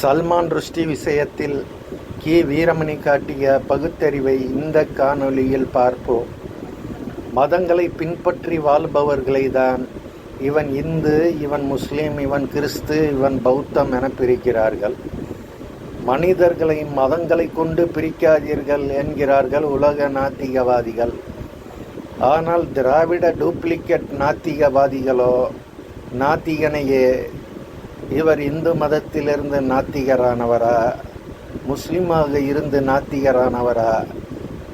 சல்மான் ருஷ்டி விஷயத்தில் கி. வீரமணி காட்டிய பகுத்தறிவை இந்த காணொளியில் பார்ப்போம். மதங்களை பின்பற்றி வாழ்பவர்களை தான் இவன் இந்து, இவன் முஸ்லீம், இவன் கிறிஸ்து, இவன் பௌத்தம் என பிரிக்கிறார்கள். மனிதர்களை மதங்களை கொண்டு பிரிக்காதீர்கள் என்கிறார்கள் உலக நாத்திகவாதிகள். ஆனால் திராவிட டூப்ளிகேட் நாத்திகவாதிகளோ நாத்திகனையே இவர் இந்து மதத்திலிருந்து நாத்திகரானவரா, முஸ்லீமாக இருந்து நாத்திகரானவரா,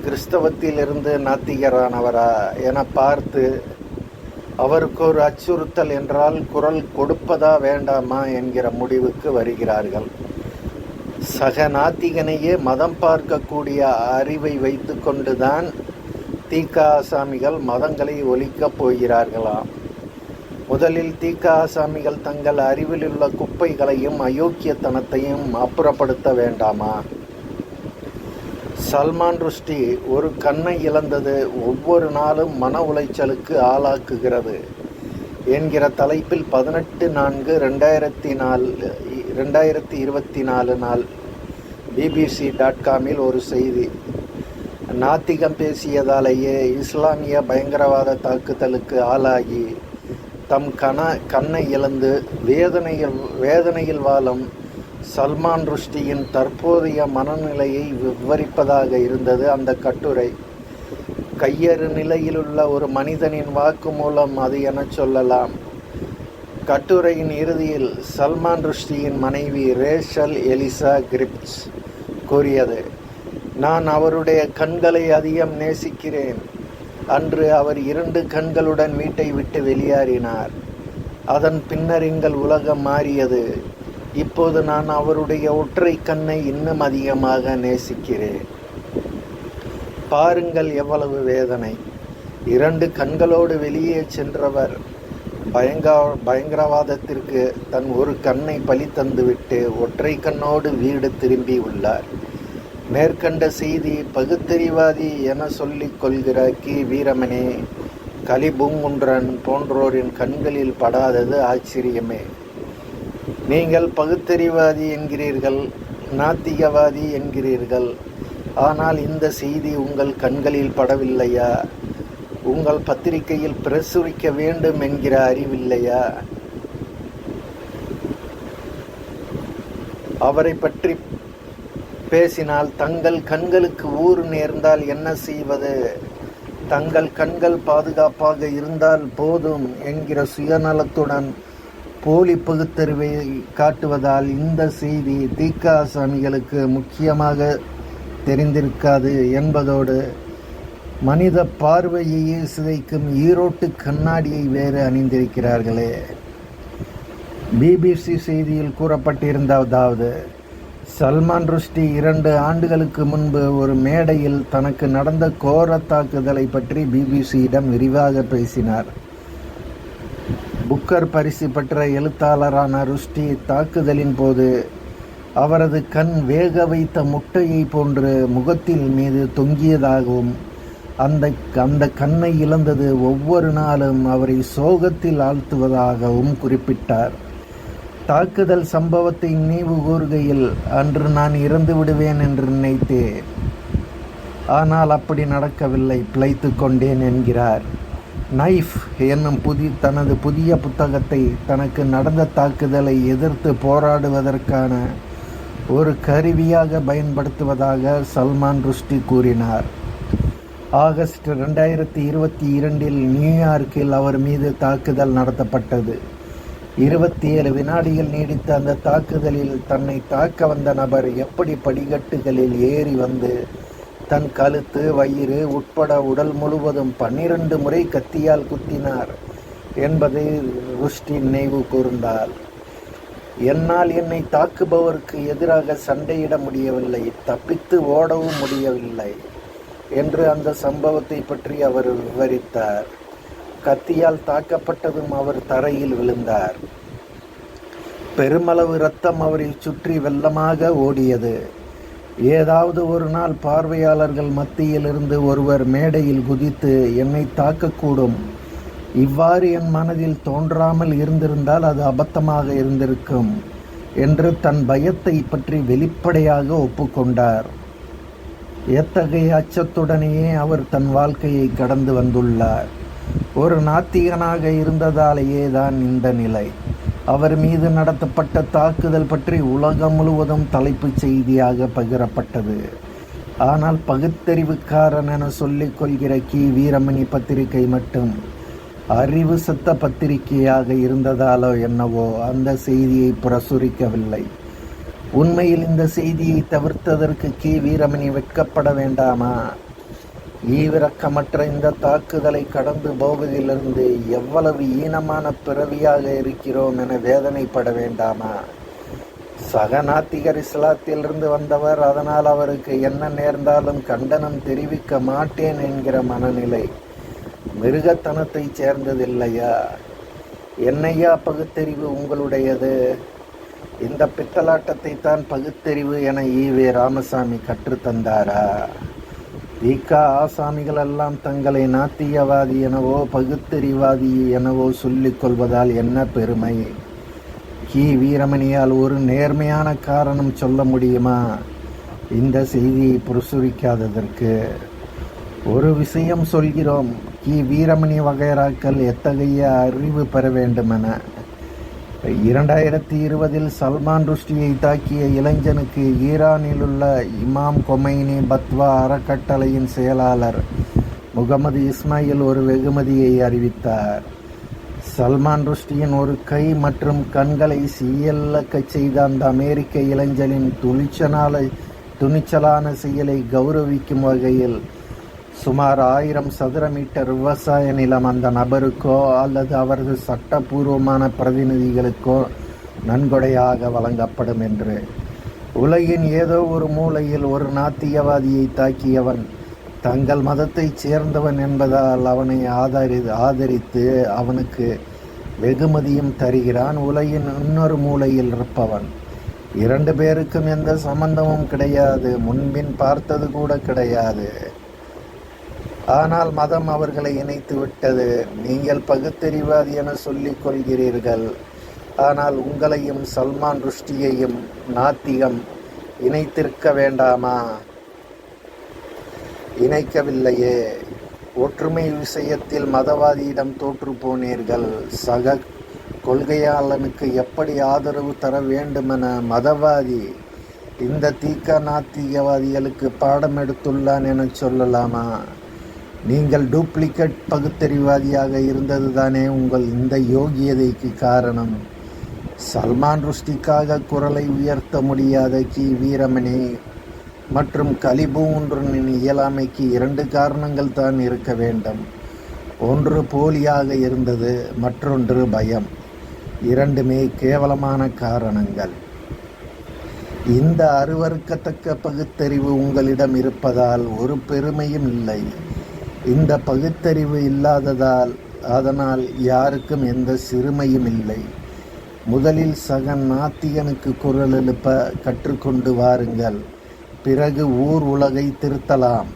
கிறிஸ்தவத்திலிருந்து நாத்திகரானவரா என பார்த்து அவருக்கு ஒரு அச்சுறுத்தல் என்றால் குரல் கொடுப்பதா வேண்டாமா என்கிற முடிவுக்கு வருகிறார்கள். சக நாத்திகனையே மதம் பார்க்கக்கூடிய அறிவை வைத்து கொண்டுதான் தீக்க ஆசாமிகள் மதங்களை ஒழிக்கப் போகிறார்களாம். முதலில் தீக்க ஆசாமிகள் தங்கள் அறிவில் உள்ள குப்பைகளையும் அயோக்கியத்தனத்தையும் அப்புறப்படுத்த வேண்டாமா? சல்மான் ருஷ்டி ஒரு கண்ணை இழந்தது ஒவ்வொரு நாளும் மன உளைச்சலுக்கு ஆளாக்குகிறது என்கிற தலைப்பில் 18/4/2024 நாள் bbc.com ஒரு செய்தி. நாத்திகம் பேசியதாலேயே இஸ்லாமிய பயங்கரவாத தாக்குதலுக்கு ஆளாகி தம் கண்ணை இழந்து வேதனையில் வாழும் சல்மான் ருஷ்டியின் தற்போதைய மனநிலையை விவரிப்பதாக இருந்தது அந்த கட்டுரை. கையறு நிலையிலுள்ள ஒரு மனிதனின் வாக்கு மூலம் அது என சொல்லலாம். கட்டுரையின் இறுதியில் சல்மான் ருஷ்டியின் மனைவி ரேஷல் எலிசா கிரிப்ஸ் கூறியது, நான் அவருடைய கண்களை அதிகம் நேசிக்கிறேன். அன்று அவர் 2 கண்களுடன் வீட்டை விட்டு வெளியேறினார். அதன் பின்னர் எங்கள் உலகம் மாறியது. இப்போது நான் அவருடைய ஒற்றை கண்ணை இன்னும் அதிகமாக நேசிக்கிறேன். பாருங்கள் எவ்வளவு வேதனை. 2 கண்களோடு வெளியே சென்றவர் பயங்கரவாதத்திற்கு தன் ஒரு கண்ணை பலி தந்துவிட்டு ஒற்றை கண்ணோடு வீடு திரும்பி உள்ளார். மேற்கண்ட செய்தி பகுத்தறிவாதி என சொல்லிக் கொள்கிற கி. வீரமணி, கலிபூங்குன்றன் போன்றோரின் கண்களில் படாதது ஆச்சரியமே. நீங்கள் பகுத்தறிவாதி என்கிறீர்கள், நாத்திகவாதி என்கிறீர்கள். ஆனால் இந்த செய்தி உங்கள் கண்களில் படவில்லையா? உங்கள் பத்திரிகையில் பிரசுரிக்க வேண்டும் என்கிற அறிவில்லையா? அவரை பற்றி பேசினால் தங்கள் கண்களுக்கு ஊறு நேர்ந்தால் என்ன செய்வது? தங்கள் கண்கள் பாதுகாப்பாக இருந்தால் போதும் என்கிற சுயநலத்துடன் போலி பகுத்தறிவை காட்டுவதால் இந்த செய்தி தீக்க ஆசாமிகளுக்கு முக்கியமாக தெரிந்திருக்காது என்பதோடு மனித பார்வையையே சிதைக்கும் ஈரோட்டு கண்ணாடியை வேறு அணிந்திருக்கிறார்களே. BBC செய்தியில் கூறப்பட்டிருந்ததாவது, சல்மான் ருஷ்டி 2 ஆண்டுகளுக்கு முன்பு ஒரு மேடையில் தனக்கு நடந்த கோர தாக்குதலை பற்றி BBCயிடம் விரிவாக பேசினார். புக்கர் பரிசு பெற்ற எழுத்தாளரான ருஷ்டி தாக்குதலின் போது அவரது கண் வேக வைத்த முட்டையை போன்று முகத்தில் மீது தொங்கியதாகவும் அந்த கண்ணை இழந்தது ஒவ்வொரு நாளும் அவரை சோகத்தில் ஆழ்த்துவதாகவும் குறிப்பிட்டார். தாக்குதல் சம்பவத்தை நினைவு கூறுகையில், அன்று நான் இறந்து விடுவேன் என்று நினைத்தேன். ஆனால் அப்படி நடக்கவில்லை, பிழைத்து கொண்டேன் என்கிறார். நைஃப் என்னும் தனது புதிய புத்தகத்தை தனக்கு நடந்த தாக்குதலை எதிர்த்து போராடுவதற்கான ஒரு கருவியாக பயன்படுத்துவதாக சல்மான் ருஷ்டி கூறினார். ஆகஸ்ட் 2022 நியூயார்க்கில் அவர் மீது தாக்குதல் நடத்தப்பட்டது. 27 வினாடிகள் நீடித்த அந்த தாக்குதலில் தன்னை தாக்க வந்த நபர் எப்படி படிக்கட்டுகளில் ஏறி வந்து தன் கழுத்து, வயிறு உட்பட உடல் முழுவதும் 12 முறை கத்தியால் குத்தினார் என்பதை ருஷ்டி நினைவு கூர்ந்தார். என்னால் என்னை தாக்குபவருக்கு எதிராக சண்டையிட முடியவில்லை, தப்பித்து ஓடவும் முடியவில்லை என்று அந்த சம்பவத்தை பற்றி அவர் விவரித்தார். கத்தியால் தாக்கப்பட்டதும் அவர் தரையில் விழுந்தார். பெருமளவு இரத்தம் அவரை சுற்றி வெள்ளமாக ஓடியது. ஏதாவது ஒரு நாள் பார்வையாளர்கள் மத்தியிலிருந்து ஒருவர் மேடையில் குதித்து என்னை தாக்கக்கூடும், இவ்வாறு என் மனதில் தோன்றாமல் இருந்திருந்தால் அது அபத்தமாக இருந்திருக்கும் என்று தன் பயத்தை பற்றி வெளிப்படையாக ஒப்புக்கொண்டார். எத்தகைய அச்சத்துடனேயே அவர் தன் வாழ்க்கையை கடந்து வந்துள்ளார். ஒரு நாத்திகனாக இருந்ததாலேயே தான் இந்த நிலை. அவர் மீது நடத்தப்பட்ட தாக்குதல் பற்றி உலகம் முழுவதும் தலைப்புச் செய்தியாக பகிரப்பட்டது. ஆனால் பகுத்தறிவுக்காரன் என சொல்லிக் கொள்கிற வீரமணி பத்திரிகை மட்டும் அறிவு சத்த பத்திரிகையாக இருந்ததாலோ என்னவோ அந்த செய்தியை பிரசுரிக்கவில்லை. உண்மையில் இந்த செய்தியை தவிர்த்ததற்கு வீரமணி வெட்கப்பட வேண்டாமா? ஈவிரக்கமற்ற இந்த தாக்குதலை கடந்து போவதிலிருந்து எவ்வளவு ஈனமான பிறவியாக இருக்கிறோம் என வேதனைப்பட வேண்டாமா? சக நாத்திகர் இஸ்லாத்திலிருந்து வந்தவர், அதனால் அவருக்கு என்ன நேர்ந்தாலும் கண்டனம் தெரிவிக்க மாட்டேன் என்கிற மனநிலை மிருகத்தனத்தை சேர்ந்ததில்லையா? என்னையா பகுத்தறிவு உங்களுடையது? இந்த பித்தலாட்டத்தை தான் பகுத்தறிவு என ஈவே ராமசாமி கற்றுத்தந்தாரா? தீகா ஆசாமிகள் எல்லாம் தங்களை நாத்தியவாதி எனவோ பகுத்தறிவாதி எனவோ சொல்லிக் கொள்வதால் என்ன பெருமை? வீரமணியால் ஒரு நேர்மையான காரணம் சொல்ல முடியுமா இந்த செய்தியை பிரசுரிக்காததற்கு? ஒரு விஷயம் சொல்கிறோம், வீரமணி வகைராக்கள் எத்தகைய அறிவு பெற வேண்டுமென. 2020 சல்மான் ருஷ்டியை தாக்கிய இளைஞனுக்கு ஈரானில் உள்ள இமாம் கொமைனி பத்வா அறக்கட்டளையின் செயலாளர் முகமது இஸ்மாயில் ஒரு வெகுமதியை அறிவித்தார். சல்மான் ருஷ்டியின் ஒரு கை மற்றும் கண்களை செயலிழக்கச் செய்த அந்த அமெரிக்க இளைஞனின் துணிச்சலான செயலை கௌரவிக்கும் வகையில் சுமார் 1000 சதுர மீட்டர் விவசாய நிலம் அந்த நபருக்கோ அல்லது அவரது சட்டபூர்வமான பிரதிநிதிகளுக்கோ நன்கொடையாக வழங்கப்படும் என்று. உலகின் ஏதோ ஒரு மூலையில் ஒரு நாத்தியவாதியை தாக்கியவன் தங்கள் மதத்தைச் சேர்ந்தவன் என்பதால் அவனை ஆதரித்து அவனுக்கு வெகுமதியும் தருகிறான். உலகின் இன்னொரு மூலையில் இருப்பவன் 2 பேருக்கும் எந்த சம்பந்தமும் கிடையாது, முன்பின் பார்த்தது கூட கிடையாது. ஆனால் மதம் அவர்களை இணைத்து விட்டது. நீங்கள் பகுத்தறிவாதி என சொல்லிக் கொள்கிறீர்கள், ஆனால் உங்களையும் சல்மான் ருஷ்டியையும் நாத்திகம் இணைத்திருக்க வேண்டாமா? இணைக்கவில்லையே. ஒற்றுமை விஷயத்தில் மதவாதியிடம் தோற்று போனீர்கள். சக கொள்கையாளனுக்கு எப்படி ஆதரவு தர வேண்டுமென மதவாதி இந்த தீக்கா நாத்திகவாதிகளுக்கு பாடம் எடுத்துள்ளான் என சொல்லலாமா? நீங்கள் டூப்ளிகேட் பகுத்தறிவாதியாக இருந்தது தானே உங்கள் இந்த யோகியதைக்கு காரணம். சல்மான் ருஷ்டிக்காக குரலை உயர்த்த முடியாத வீரமணி மற்றும் கலிபூன்றனின் இயலாமைக்கு 2 காரணங்கள் தான் இருக்க வேண்டும். ஒன்று போலியாக இருந்தது, மற்றொன்று பயம். 2மே கேவலமான காரணங்கள். இந்த அருவருக்கத்தக்க பகுத்தறிவு உங்களிடம் இருப்பதால் ஒரு பெருமையும் இல்லை. இந்த பகுத்தறிவு இல்லாததால் அதனால் யாருக்கும் எந்த சிறுமையும் இல்லை. முதலில் சக நாத்திகனுக்கு குரல் எழுப்ப கற்றுக்கொண்டு வாருங்கள். பிறகு ஊர் உலகை திருத்தலாம்.